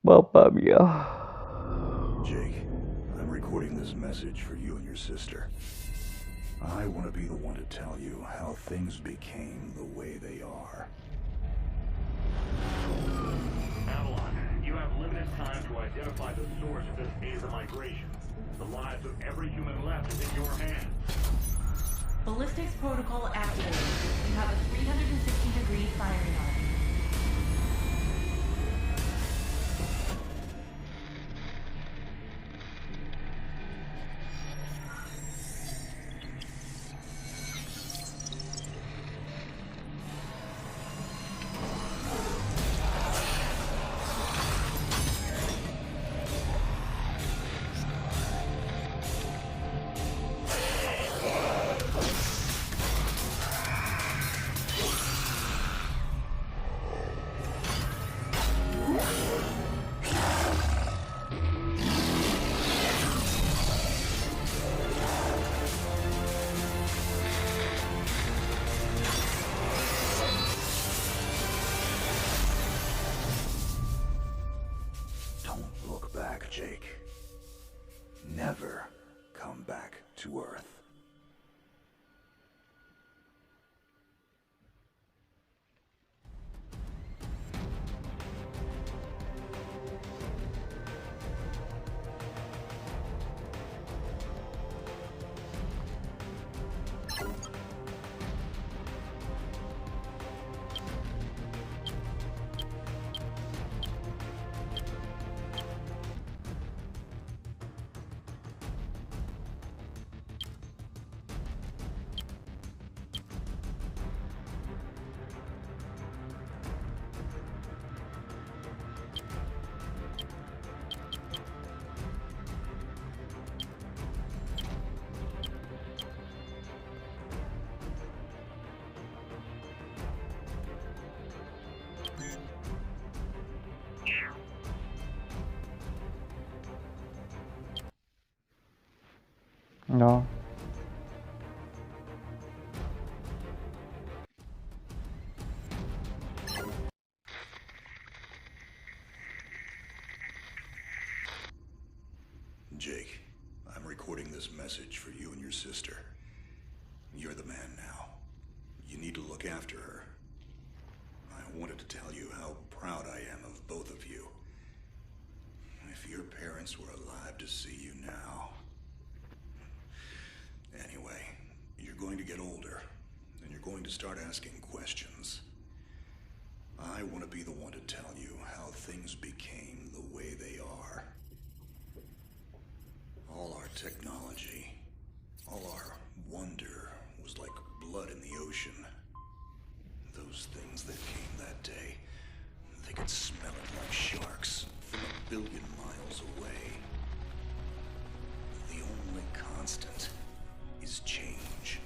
Mamma mia. Jake, I'm recording this message for you and your sister. I want to be the one to tell you how things became the way they are. Avalon, you have limited time to identify the source of this Aether migration. The lives of every human left is in your hands. Ballistics protocol activated. You have a 360-degree firing arc. Jake. Never come back to Earth. No. Jake, I'm recording this message for you and your sister. You're the man now. You need to look after her. I wanted to tell you how proud I am of both of you. If your parents were alive to see you now. Anyway, you're going to get older, and you're going to start asking questions. I want to be the one to tell you how things became the way they are. All our technology, all our wonder was like blood in the ocean. Those things that came that day, they could smell it like sharks from 1 billion miles away. The only constant is change.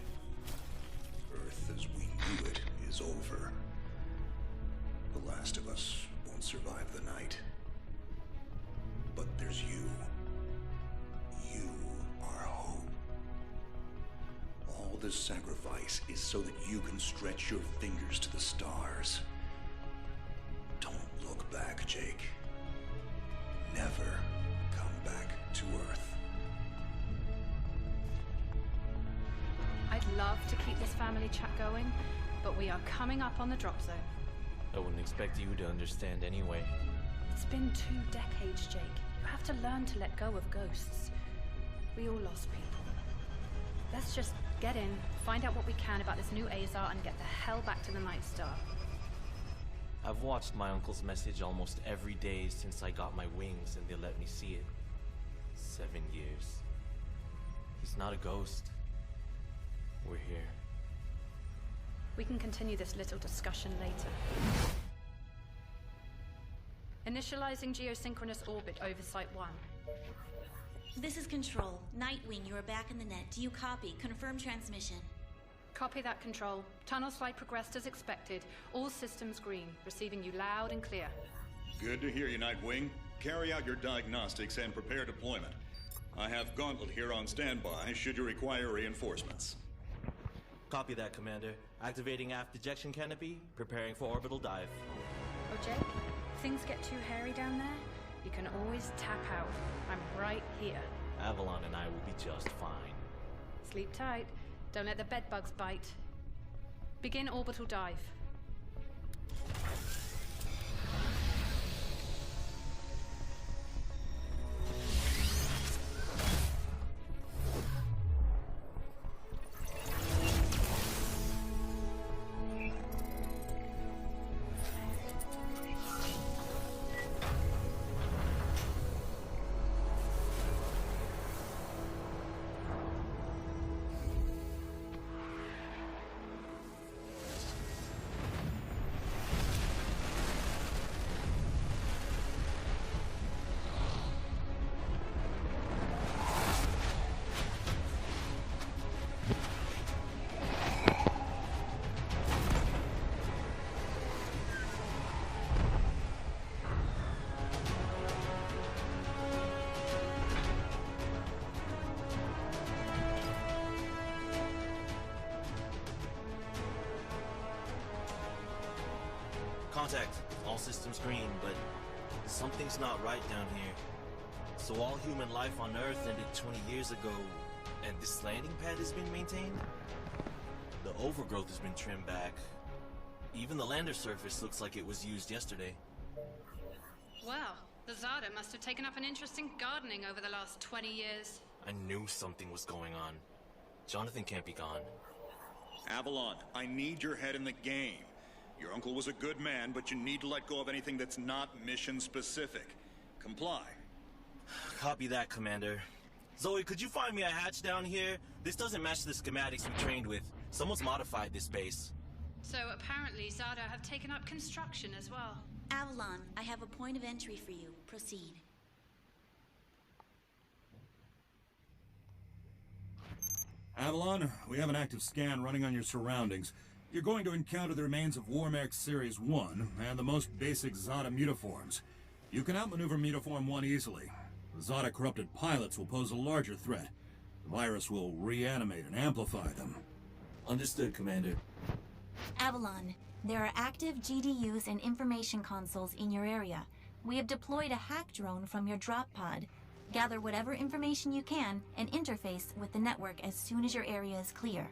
Earth as we knew it is over. The last of us won't survive the night. But there's you. You are hope. All this sacrifice is so that you can stretch your fingers to the stars. Don't look back, Jake. Never come back to Earth. I'd love to keep this family chat going, but we are coming up on the drop zone. I wouldn't expect you to understand anyway. It's been 2 decades, Jake. You have to learn to let go of ghosts. We all lost people. Let's just get in, find out what we can about this new Azar, and get the hell back to the Night Star. I've watched my uncle's message almost every day since I got my wings and they let me see it. 7 years. He's not a ghost. We're here. We can continue this little discussion later. Initializing geosynchronous orbit over Site 1. This is Control. Nightwing, you are back in the net. Do you copy? Confirm transmission. Copy that, Control. Tunnel slide progressed as expected. All systems green. Receiving you loud and clear. Good to hear you, Nightwing. Carry out your diagnostics and prepare deployment. I have Gauntlet here on standby should you require reinforcements. Copy that, Commander. Activating aft ejection canopy, preparing for orbital dive. Oh, Jake, things get too hairy down there? You can always tap out. I'm right here. Avalon and I will be just fine. Sleep tight. Don't let the bedbugs bite. Begin orbital dive. Contact. All systems green, but something's not right down here. So all human life on Earth ended 20 years ago, and this landing pad has been maintained? The overgrowth has been trimmed back. Even the lander surface looks like it was used yesterday. Well, the Zada must have taken up an interest in gardening over the last 20 years. I knew something was going on. Jonathan can't be gone. Avalon, I need your head in the game. Your uncle was a good man, but you need to let go of anything that's not mission-specific. Comply. Copy that, Commander. Zoe, could you find me a hatch down here? This doesn't match the schematics we trained with. Someone's modified this base. So apparently Zada have taken up construction as well. Avalon, I have a point of entry for you. Proceed. Avalon, we have an active scan running on your surroundings. You're going to encounter the remains of War-Mech Series I and the most basic Zada mutaforms. You can outmaneuver Mutaform 1 easily. The Zada corrupted pilots will pose a larger threat. The virus will reanimate and amplify them. Understood, Commander. Avalon, there are active GDUs and information consoles in your area. We have deployed a hack drone from your drop pod. Gather whatever information you can and interface with the network as soon as your area is clear.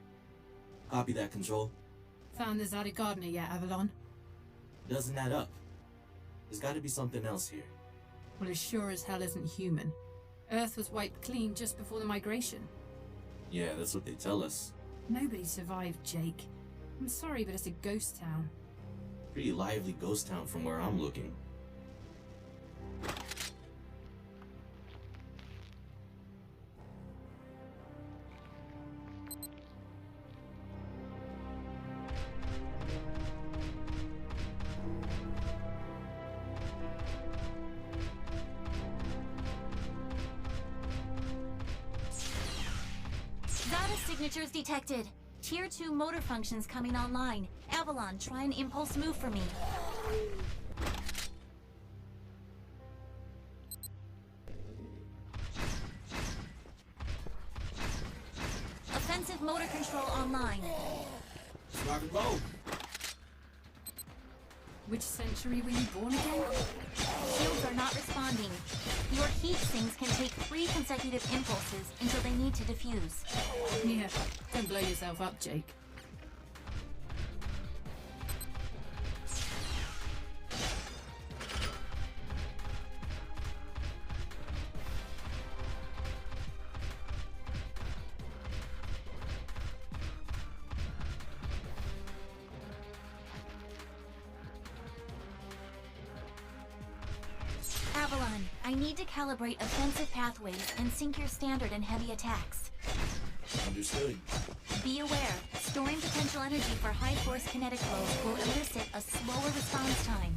Copy that, Control. Found the Zada gardener yet, Avalon? Doesn't add up. There's gotta be something else here. Well, it sure as hell isn't human. Earth was wiped clean just before the migration. Yeah, that's what they tell us. Nobody survived, Jake. I'm sorry, but it's a ghost town. Pretty lively ghost town from where I'm looking. Signatures detected. Tier 2 motor functions coming online. Avalon, try an impulse move for me. Offensive motor control online. Rock and roll. Which century were you born again? Shields are not responding. Your heat sinks can take 3 consecutive impulses until they need to defuse. Yeah, don't blow yourself up, Jake. Avalon, I need to calibrate offensive pathways and sync your standard and heavy attacks. Understood. Be aware, storing potential energy for high-force kinetic blows will elicit a slower response time.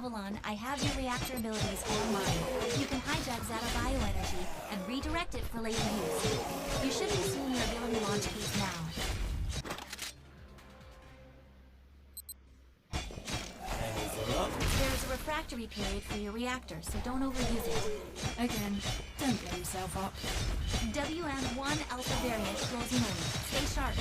Avalon, I have your reactor abilities online. You can hijack Zeta bioenergy and redirect it for later use. You should be seeing your ability launch keys now. There's a refractory period for your reactor, so don't overuse it. Again, don't blow yourself up. WM1 Alpha variant closing in. Stay sharp.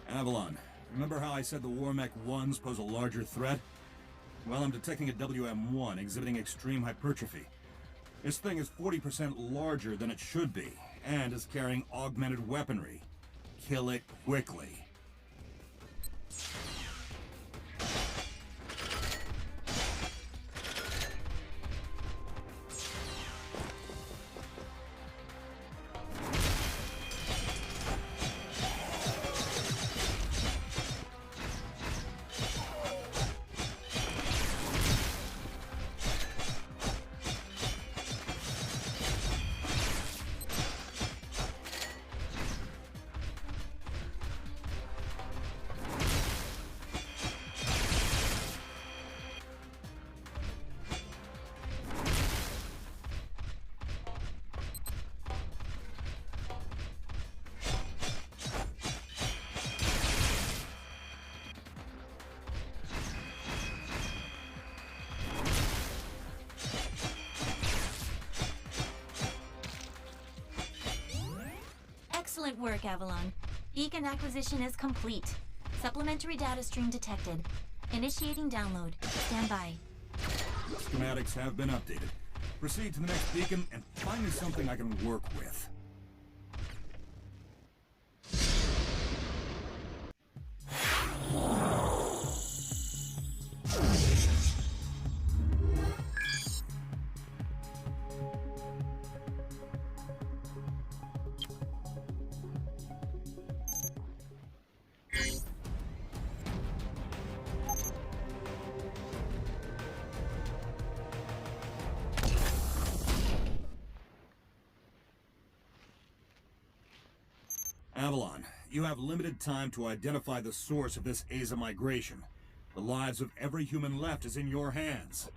Avalon, remember how I said the War-Mech 1s pose a larger threat? Well, I'm detecting a WM1 exhibiting extreme hypertrophy. This thing is 40% larger than it should be, and is carrying augmented weaponry. Kill it quickly. Excellent work, Avalon. Beacon acquisition is complete. Supplementary data stream detected. Initiating download. Stand by. Schematics have been updated. Proceed to the next beacon and find me something I can work with. Avalon, you have limited time to identify the source of this Aza migration. The lives of every human left is in your hands.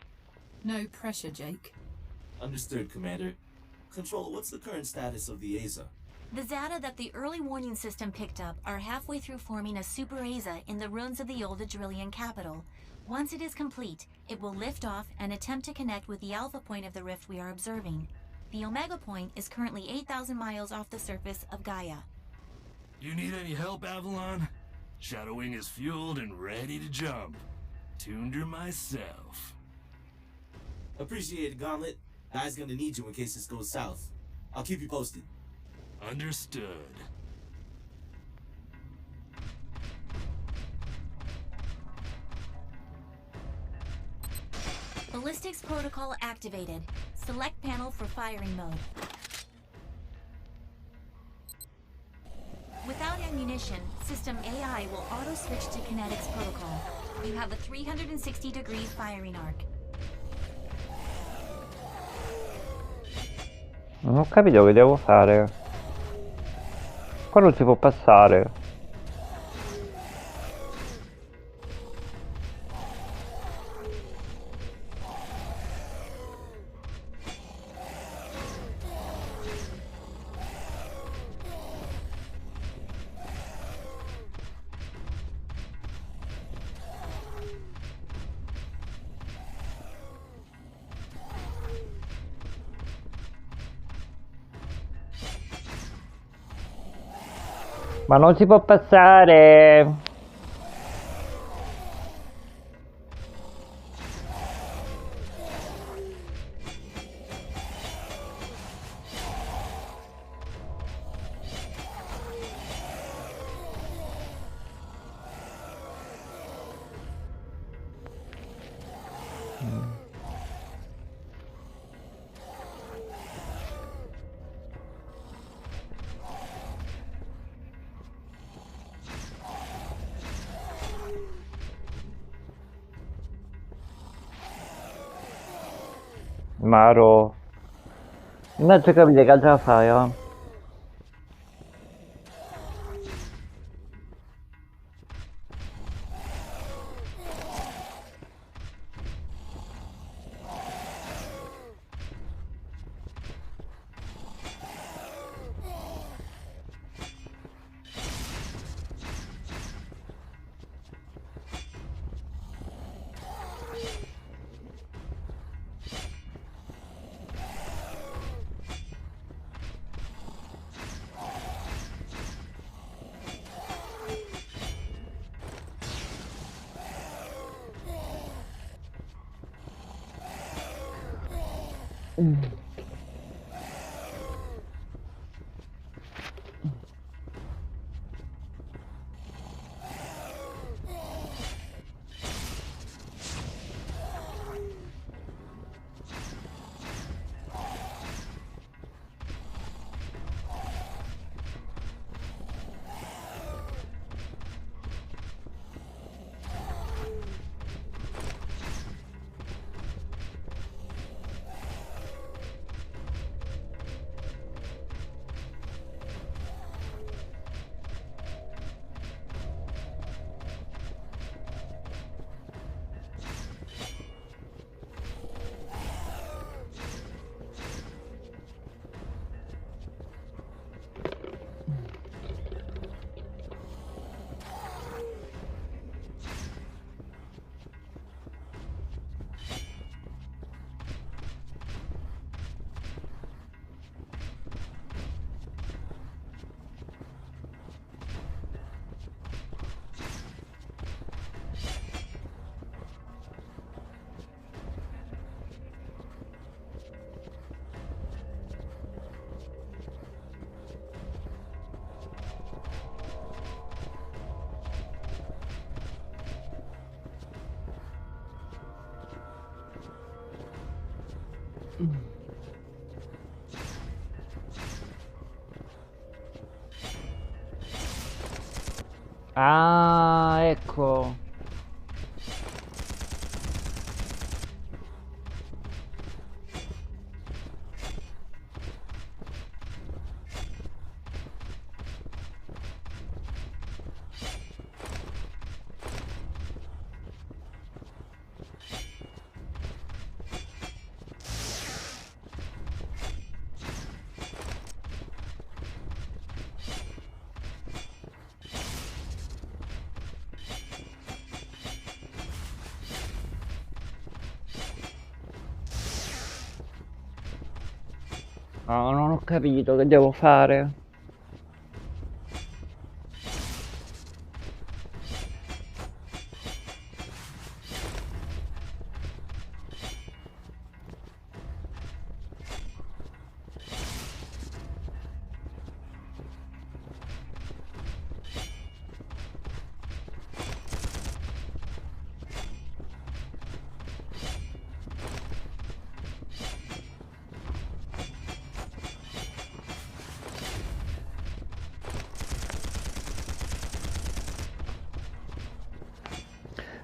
No pressure, Jake. Understood, Commander. Control, what's the current status of the Aza? The Zeta that the early warning system picked up are halfway through forming a super Aza in the ruins of the old Adrillian capital. Once it is complete, it will lift off and attempt to connect with the alpha point of the rift we are observing. The Omega point is currently 8,000 miles off the surface of Gaia. You need any help, Avalon? Shadowwing is fueled and ready to jump. Tuned her myself. Appreciate it, Gauntlet. Guy's gonna need you in case this goes south. I'll keep you posted. Understood. Ballistics protocol activated. Select panel for firing mode. Without ammunition, System AI will auto-switch to kinetics protocol. You have a 360-degree firing arc. Non ho capito che devo fare. Qua non si può passare. Ma non si può passare! Maro. Invece capite che già fai, eh? Ah, ecco. Ah, non ho capito che devo fare.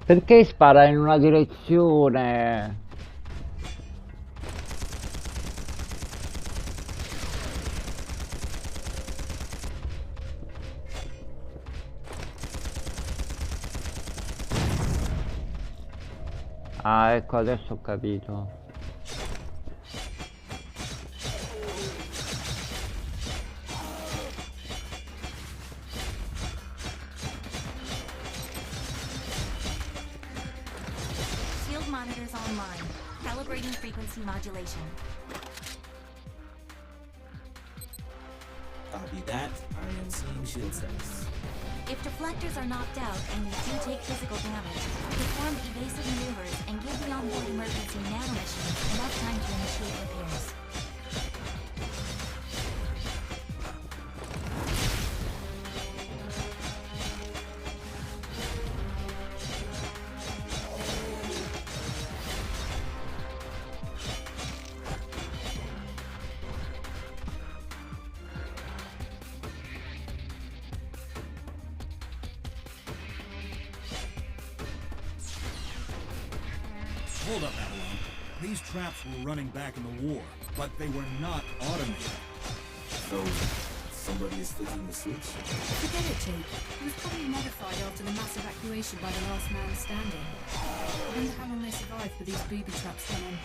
Perché spara in una direzione? Ah, ecco, adesso ho capito. Shield monitors online. Calibrating frequency modulation. Copy that. I am seeing shield status. If deflectors are knocked out and you do take physical damage, perform evasive maneuvers and give the onboard emergency nanomachine enough time to initiate repairs. Hold up, Avalon. These traps were running back in the war, but they were not automated. So, somebody is flicking the switch? Forget it, Jake. It was probably modified after the mass evacuation by the last man standing. I wonder how long they survived with these booby traps running.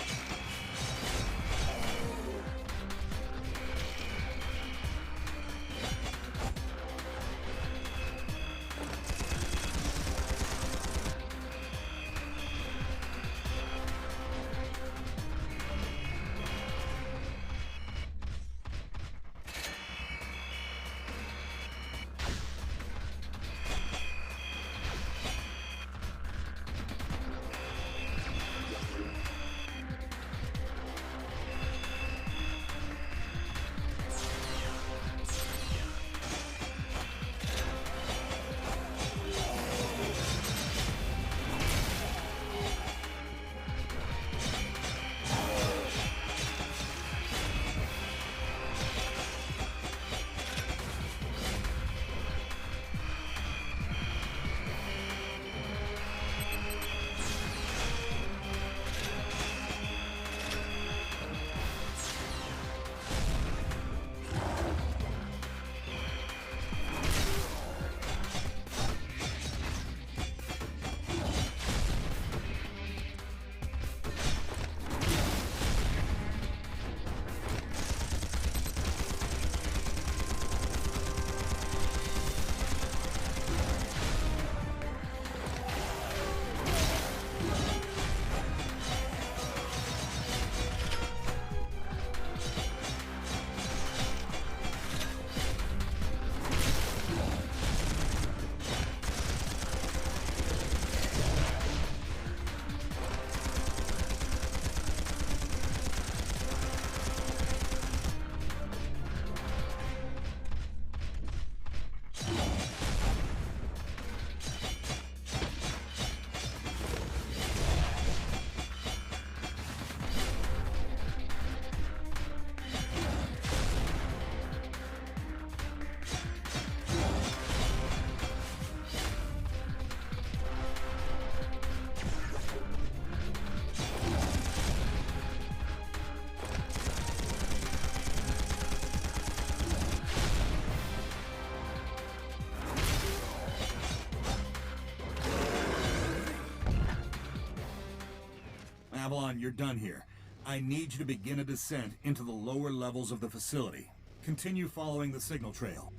Avalon, you're done here. I need you to begin a descent into the lower levels of the facility. Continue following the signal trail.